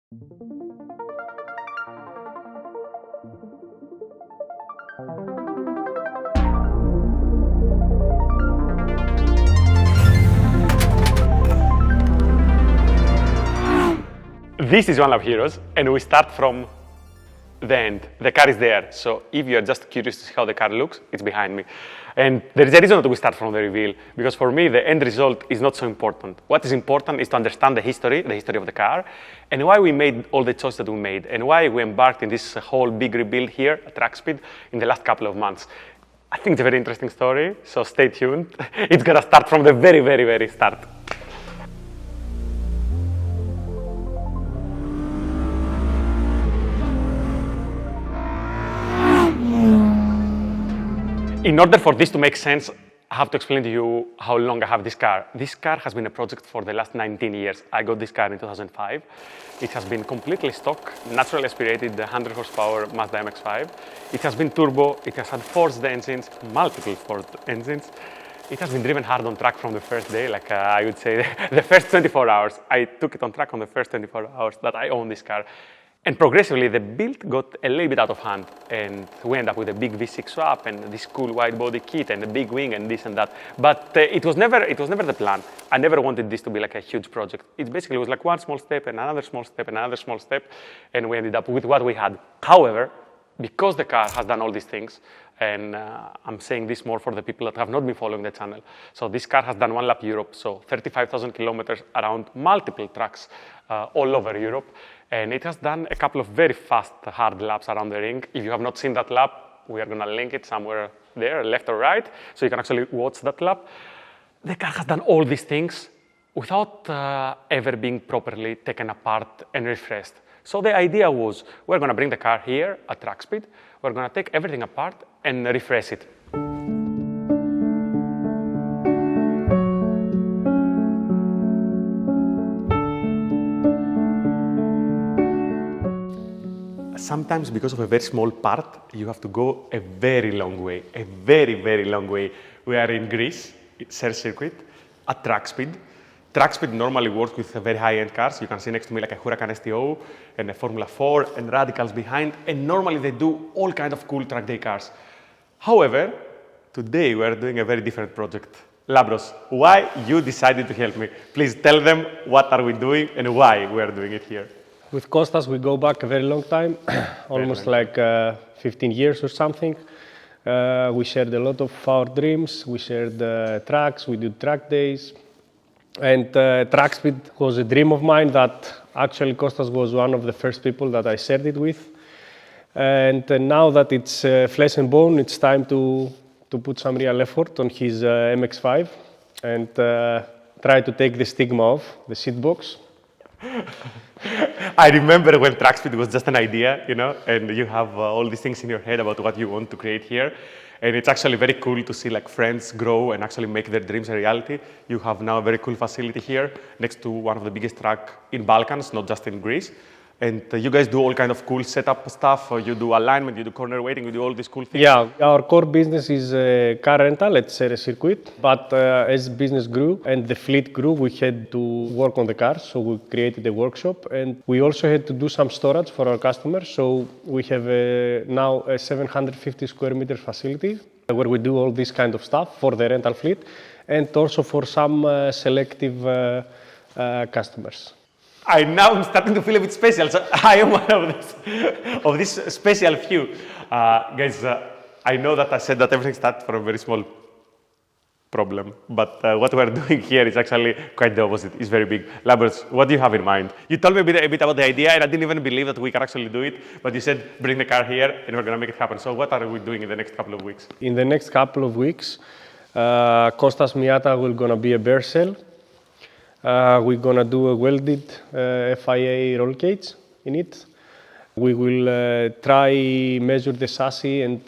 This is One Lap Heroes, and we start from the end. The car is there, so if you're just curious to see how the car looks, it's behind me. And there is a reason that we start from the reveal, because for me, the end result is not so important. What is important is to understand the history of the car, and why we made all the choices that we made, and why we embarked in this whole big rebuild here at Track Speed in the last couple of months. I think it's a very interesting story, so stay tuned. It's gonna start from the very, very, very start. In order for this to make sense, I have to explain to you how long I have this car. This car has been a project for the last 19 years. I got this car in 2005. It has been completely stock, naturally aspirated 100 horsepower Mazda MX-5. It has been turbo, it has had forced engines, multiple forced engines. It has been driven hard on track from the first day, like I would say the first 24 hours. I took it on track on the first 24 hours that I owned this car. And progressively, the build got a little bit out of hand, and we ended up with a big V6 swap and this cool wide body kit and a big wing and this and that. But it was never the plan. I never wanted this to be like a huge project. It basically was like one small step and another small step and another small step, and we ended up with what we had. However, because the car has done all these things, and I'm saying this more for the people that have not been following the channel. So this car has done One Lap Europe, so 35,000 kilometers around multiple tracks all over Europe. And it has done a couple of very fast, hard laps around the ring. If you have not seen that lap, we are going to link it somewhere there, left or right, so you can actually watch that lap. The car has done all these things without ever being properly taken apart and refreshed. So the idea was, we're going to bring the car here at Track Speed, we're going to take everything apart and refresh it. Sometimes, because of a very small part, you have to go a very long way, a very, very long way. We are in Greece, it's a circuit, at Track Speed. Track Speed normally works with very high-end cars. You can see next to me like a Huracan STO and a Formula 4 and Radicals behind, and normally they do all kinds of cool track day cars. However, today we are doing a very different project. Labros, why you decided to help me? Please tell them what are we doing and why we are doing it here. With Kostas, we go back a very long time, almost like 15 years or something. We shared a lot of our dreams. We shared tracks, we did track days. And Track Speed was a dream of mine that actually Kostas was one of the first people that I shared it with. And now that it's flesh and bone, it's time to put some real effort on his MX-5 and try to take the stigma off the seat box. I remember when Track Speed was just an idea, you know, and you have all these things in your head about what you want to create here. And it's actually very cool to see like friends grow and actually make their dreams a reality. You have now a very cool facility here next to one of the biggest tracks in Balkans, not just in Greece. And you guys do all kind of cool setup stuff. You do alignment, you do corner weighting, you do all these cool things. Yeah, our core business is car rental at Ceres Circuit. But as business grew and the fleet grew, we had to work on the cars. So we created a workshop, and we also had to do some storage for our customers. So we have now a 750 square meter facility where we do all this kind of stuff for the rental fleet, and also for some selective customers. Now I'm starting to feel a bit special, so I am one of this special few. Guys, I know that I said that everything starts from a very small problem, but what we're doing here is actually quite the opposite. It's very big. Labros, what do you have in mind? You told me a bit about the idea, and I didn't even believe that we can actually do it, but you said bring the car here and we're going to make it happen. So what are we doing in the next couple of weeks? In the next couple of weeks, Kostas Miata will going to be a bare cell. We're going to do a welded FIA roll cage in it. We will try measure the chassis and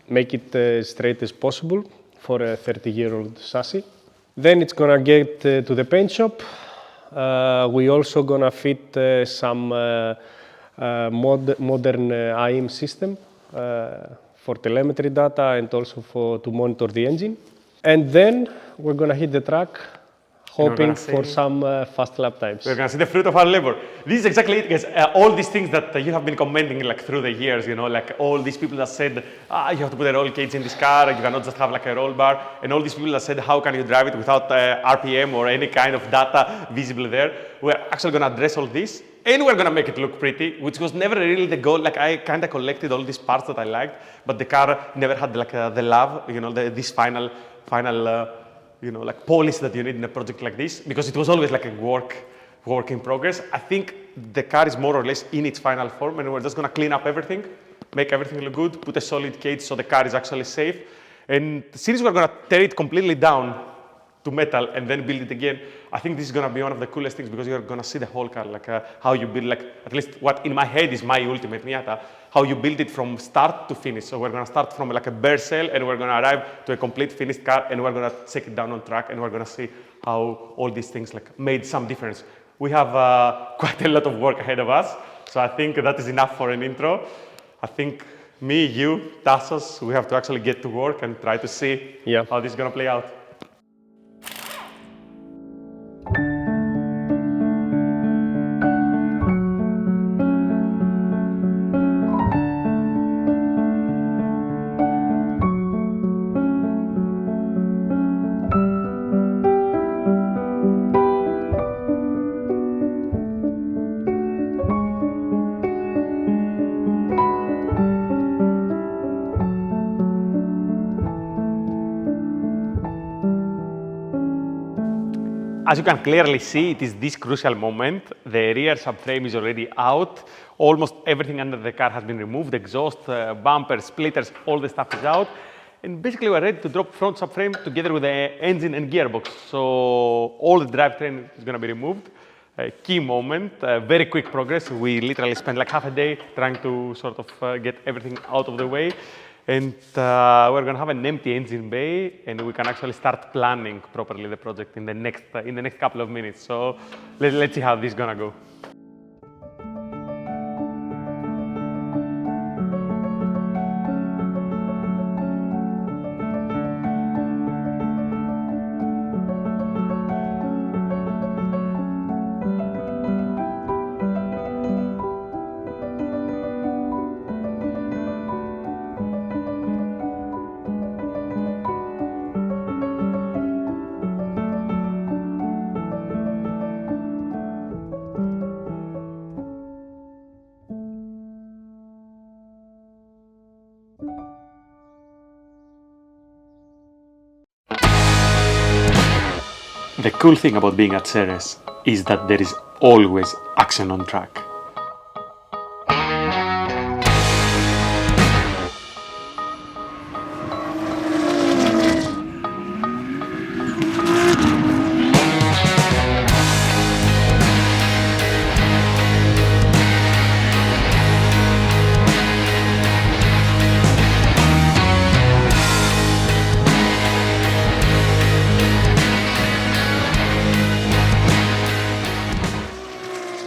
make it as straight as possible for a 30-year-old chassis. Then it's going to get to the paint shop. We also going to fit some modern IM system for telemetry data and also to monitor the engine. And then we're going to hit the track, hoping for some fast lap times. We're going to see the fruit of our labor. This is exactly it, guys. All these things that you have been commenting like through the years, you know, like all these people that said, you have to put a roll cage in this car, you cannot just have like a roll bar, and all these people that said, how can you drive it without RPM or any kind of data visible there? We're actually going to address all this, and we're going to make it look pretty, which was never really the goal. Like I kind of collected all these parts that I liked, but the car never had like the love, you know, this final you know, like polish that you need in a project like this, because it was always like a work in progress. I think the car is more or less in its final form, and we're just going to clean up everything, make everything look good, put a solid cage so the car is actually safe. And since we're going to tear it completely down to metal and then build it again, I think this is going to be one of the coolest things, because you're going to see the whole car, like how you build, like at least what in my head is my ultimate Miata, how you build it from start to finish. So we're going to start from like a bare shell, and we're going to arrive to a complete finished car, and we're going to take it down on track, and we're going to see how all these things like made some difference. We have quite a lot of work ahead of us, so I think that is enough for an intro. I think me, you, Tassos, we have to actually get to work and try to see how this is going to play out. As you can clearly see, it is this crucial moment. The rear subframe is already out. Almost everything under the car has been removed. Exhaust, bumpers, splitters, all the stuff is out. And basically we're ready to drop front subframe together with the engine and gearbox. So all the drivetrain is going to be removed. A key moment, very quick progress. We literally spent like half a day trying to sort of get everything out of the way. And we're going to have an empty engine bay, and we can actually start planning properly the project in the next couple of minutes. So let's see how this is going to go. The cool thing about being at Ceres is that there is always action on track.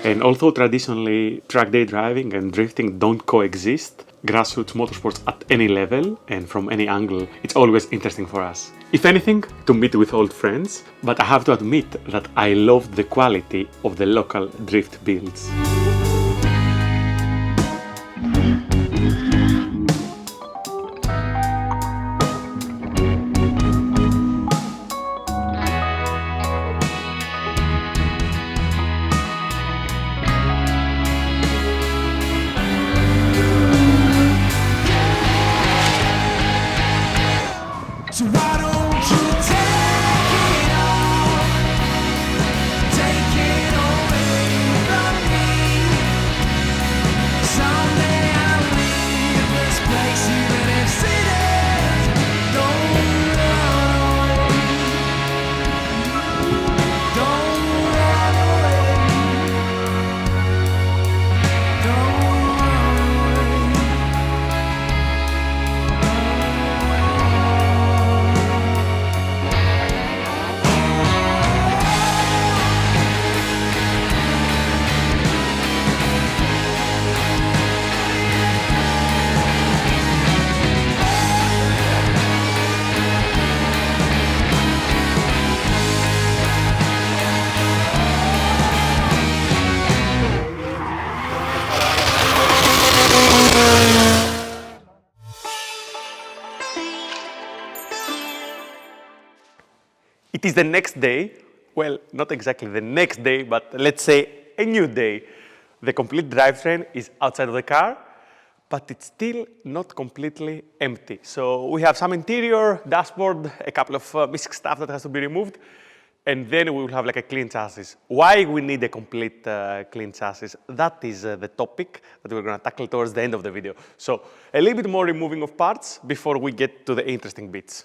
And although traditionally track day driving and drifting don't coexist, grassroots motorsports at any level and from any angle, it's always interesting for us. If anything, to meet with old friends, but I have to admit that I love the quality of the local drift builds. It is the next day, well, not exactly the next day, but let's say a new day. The complete drivetrain is outside of the car, but it's still not completely empty. So we have some interior, dashboard, a couple of missing stuff that has to be removed, and then we will have like a clean chassis. Why we need a complete clean chassis? That is the topic that we're gonna tackle towards the end of the video. So a little bit more removing of parts before we get to the interesting bits.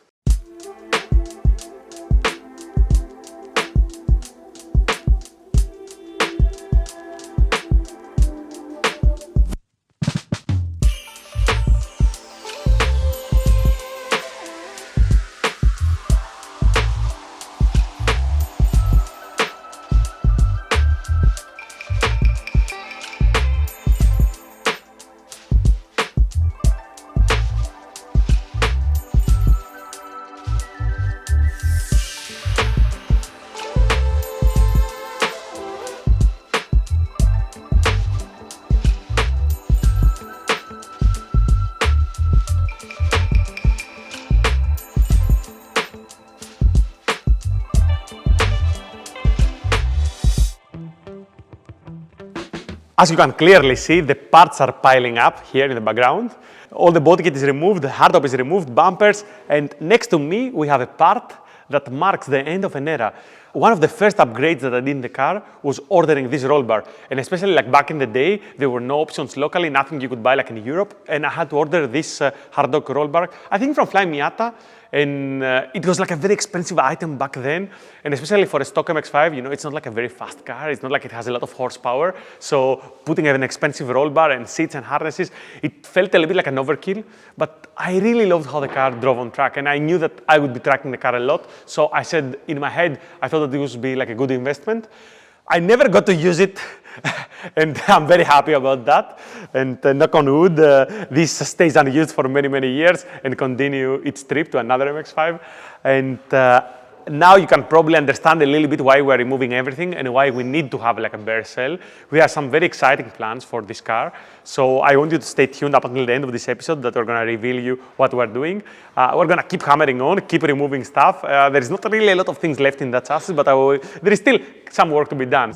As you can clearly see, the parts are piling up here in the background. All the body kit is removed, the hardtop is removed, bumpers, and next to me we have a part that marks the end of an era. One of the first upgrades that I did in the car was ordering this roll bar. And especially like back in the day, there were no options locally, nothing you could buy like in Europe. And I had to order this hard dog roll bar, I think from Fly Miata. And it was like a very expensive item back then. And especially for a stock MX-5, you know, it's not like a very fast car. It's not like it has a lot of horsepower. So putting an expensive roll bar and seats and harnesses, it felt a little bit like an overkill. But I really loved how the car drove on track. And I knew that I would be tracking the car a lot. So I said in my head, I thought that this would be like a good investment. I never got to use it, and I'm very happy about that. And knock on wood, this stays unused for many, many years and continue its trip to another MX-5. And now you can probably understand a little bit why we're removing everything and why we need to have like a bare shell. We have some very exciting plans for this car. So I want you to stay tuned up until the end of this episode that we're going to reveal you what we're doing. We're going to keep hammering on, keep removing stuff. There is not really a lot of things left in that chassis, but there is still some work to be done.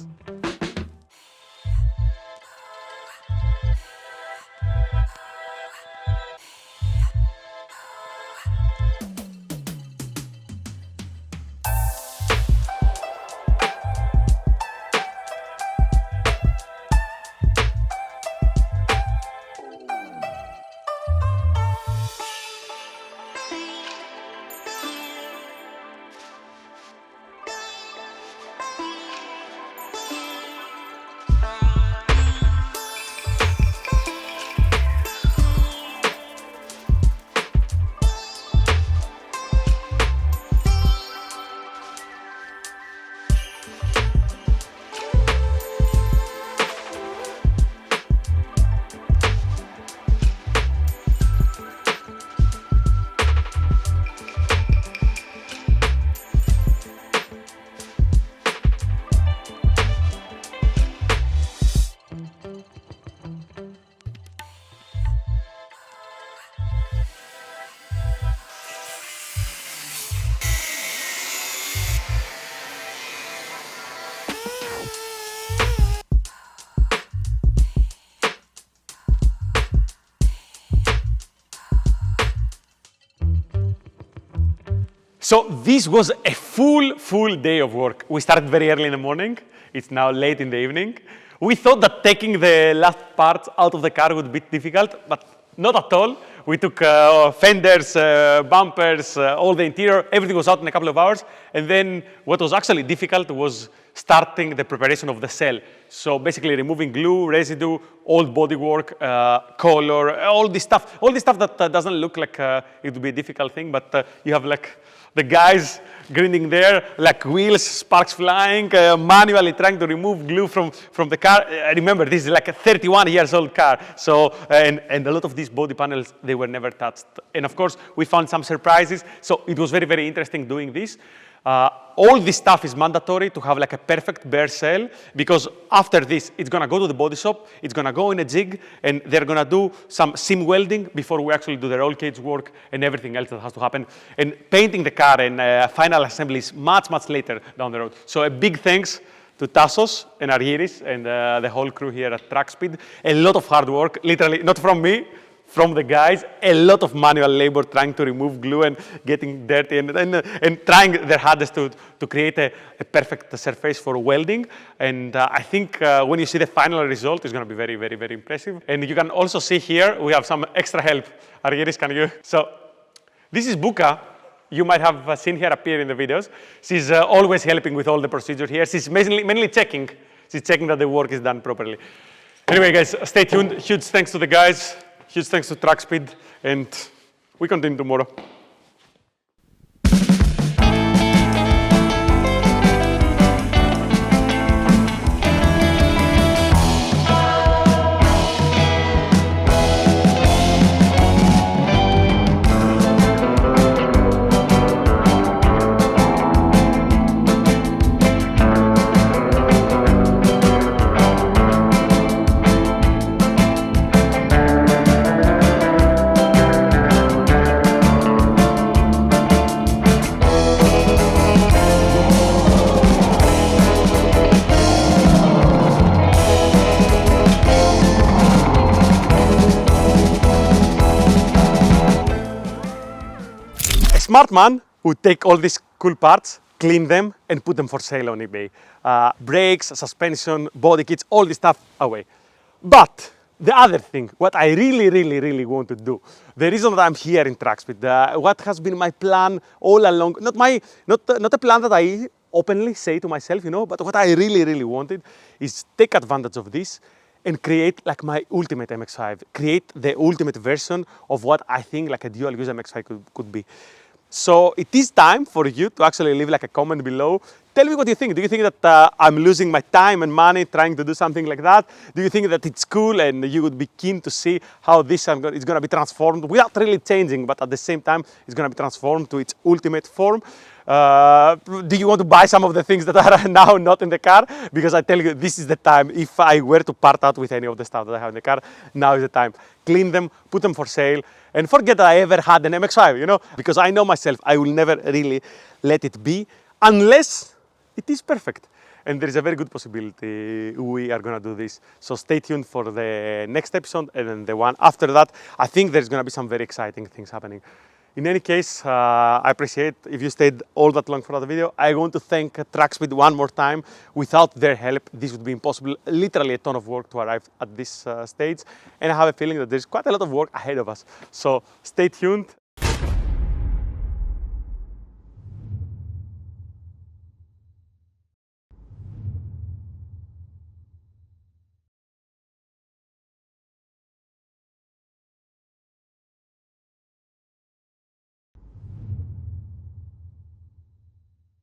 So this was a full day of work. We started very early in the morning. It's now late in the evening. We thought that taking the last parts out of the car would be difficult, but not at all. We took fenders, bumpers, all the interior, everything was out in a couple of hours. And then what was actually difficult was starting the preparation of the cell. So basically removing glue, residue, old bodywork, color, all this stuff that doesn't look like it would be a difficult thing, but you have like the guys grinding there, like wheels, sparks flying, manually trying to remove glue from the car. Remember, this is like a 31 years old car. So, and a lot of these body panels, they were never touched. And of course, we found some surprises. So it was very, very interesting doing this. All this stuff is mandatory to have like a perfect bare shell, because after this, it's gonna go to the body shop, it's gonna go in a jig, and they're gonna do some sim welding before we actually do the roll cage work and everything else that has to happen. And painting the car and final assembly is much, much later down the road. So a big thanks to Tassos and Argyris and the whole crew here at Track Speed. A lot of hard work, literally, not from me, from the guys, a lot of manual labor trying to remove glue and getting dirty and trying their hardest to create a perfect surface for welding. And I think when you see the final result, it's going to be very, very, very impressive. And you can also see here, we have some extra help. Argyris, can you? So this is Buka. You might have seen her appear in the videos. She's always helping with all the procedure here. She's mainly checking. She's checking that the work is done properly. Anyway, guys, stay tuned. Huge thanks to the guys. Huge thanks to Track Speed, and we continue tomorrow. Smart man would take all these cool parts, clean them, and put them for sale on eBay. Brakes, suspension, body kits, all this stuff away. But the other thing, what I really want to do, the reason that I'm here in Track Speed, what has been my plan all along, not a plan that I openly say to myself, you know, but what I really wanted is take advantage of this and create like my ultimate MX-5, create the ultimate version of what I think like a dual-use MX-5 could be. So it is time for you to actually leave like a comment below. Tell me what you think. Do you think that I'm losing my time and money trying to do something like that? Do you think that it's cool and you would be keen to see how this is going to be transformed without really changing, but at the same time, it's going to be transformed to its ultimate form? Do you want to buy some of the things that are now not in the car? Because I tell you, this is the time. If I were to part out with any of the stuff that I have in the car, now is the time. Clean them, put them for sale, and forget that I ever had an MX-5, you know? Because I know myself, I will never really let it be unless it is perfect. And there is a very good possibility we are going to do this. So stay tuned for the next episode and then the one after that. I think there's going to be some very exciting things happening. In any case, I appreciate if you stayed all that long for the video. I want to thank Track Speed one more time. Without their help, this would be impossible. Literally a ton of work to arrive at this stage. And I have a feeling that there's quite a lot of work ahead of us. So stay tuned